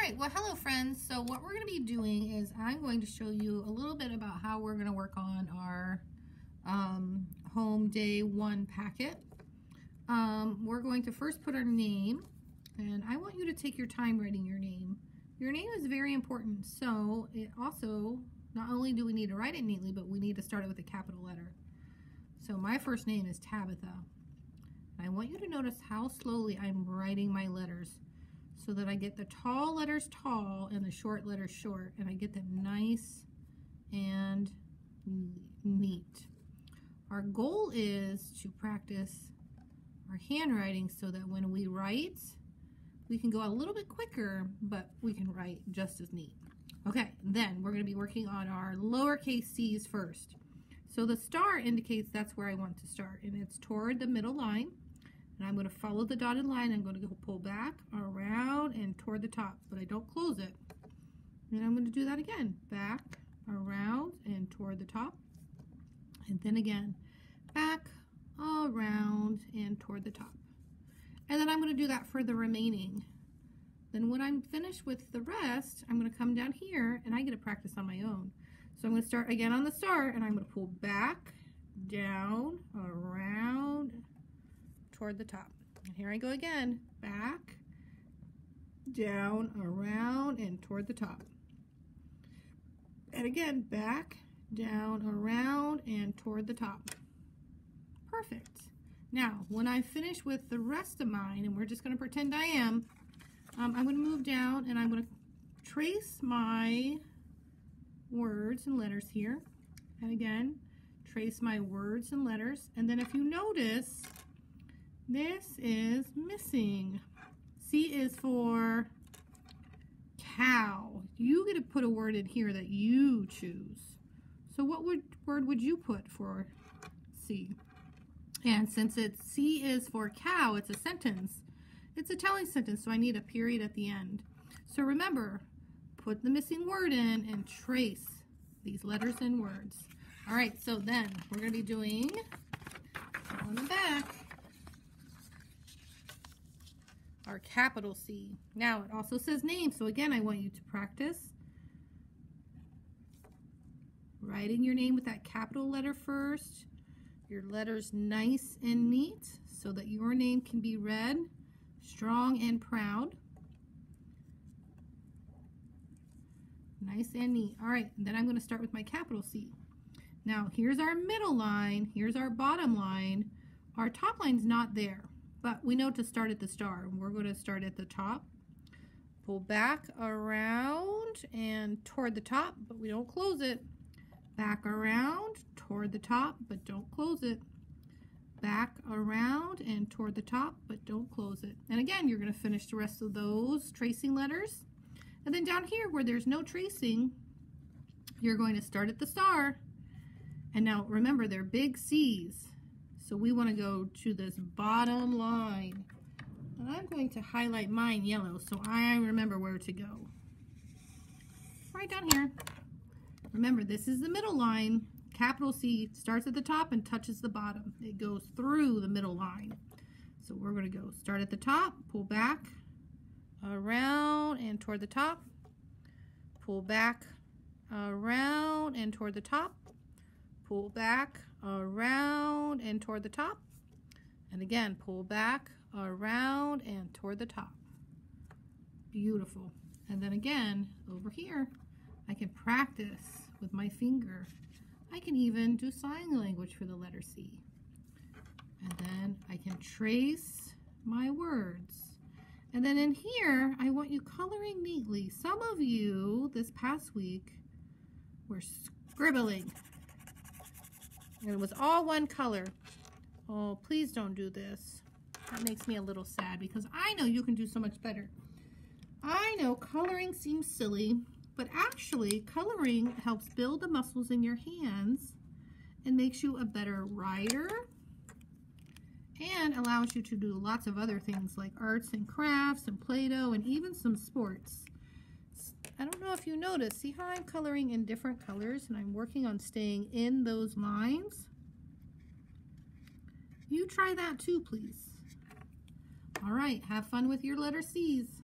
right, well, hello friends. So what we're going to be doing is I'm going to show you a little bit about how we're going to work on our home day one packet. We're going to first put our name, and I want you to take your time writing your name. Your name is very important, so it also, not only do we need to write it neatly, but we need to start it with a capital letter. So my first name is Tabitha. I want you to notice how slowly I'm writing my letters so that I get the tall letters tall and the short letters short, and I get them nice and neat. Our goal is to practice our handwriting so that when we write, we can go a little bit quicker, but we can write just as neat. Okay, then we're going to be working on our lowercase c's first. So the star indicates that's where I want to start, and it's toward the middle line. And I'm going to follow the dotted line. I'm going to go pull back, around, and toward the top, but I don't close it. And I'm going to do that again. Back, around, and toward the top. And then again, back, around, and toward the top. And then I'm going to do that for the remaining. Then when I'm finished with the rest, I'm going to come down here, and I get to practice on my own. So I'm going to start again on the start, and I'm going to pull back, down, around, toward the top. And here I go again. Back, down, around, and toward the top. And again, back, down, around, and toward the top. Perfect. Now, when I finish with the rest of mine, and we're just going to pretend I am, I'm going to move down, and I'm going to trace my words and letters here. And again, trace my words and letters. And then if you notice, this is missing. C is for cow. You get to put a word in here that you choose. So what word would you put for C? And since it's C is for cow, it's a sentence. It's a telling sentence, so I need a period at the end. So remember, put the missing word in and trace these letters and words. All right, so then we're going to be doing on the back our capital C. Now it also says name, so again I want you to practice writing your name with that capital letter first. Your letters nice and neat so that your name can be read strong and proud. Nice and neat. All right, and then I'm going to start with my capital C. Now here's our middle line, here's our bottom line. Our top line's not there, but we know to start at the star. We're going to start at the top, pull back, around, and toward the top, but we don't close it. Back around, toward the top, but don't close it. Back around and toward the top, but don't close it. And again, you're going to finish the rest of those tracing letters. And then down here where there's no tracing, you're going to start at the star. And now remember, they're big C's. So we want to go to this bottom line. And I'm going to highlight mine yellow so I remember where to go. Right down here. Remember, this is the middle line. Capital C starts at the top and touches the bottom. It goes through the middle line. So we're going to go start at the top, pull back, around, and toward the top. Pull back, around, and toward the top. Pull back, around, and toward the top. And again, pull back, around, and toward the top. Beautiful. And then again, over here, I can practice with my finger. I can even do sign language for the letter C. And then I can trace my words. And then in here, I want you coloring neatly. Some of you this past week were scribbling. And it was all one color. Oh, please don't do this. That makes me a little sad because I know you can do so much better. I know coloring seems silly, but actually coloring helps build the muscles in your hands and makes you a better writer and allows you to do lots of other things like arts and crafts and Play-Doh and even some sports. I don't know if you noticed, see how I'm coloring in different colors and I'm working on staying in those lines? You try that too, please. All right, have fun with your letter C's.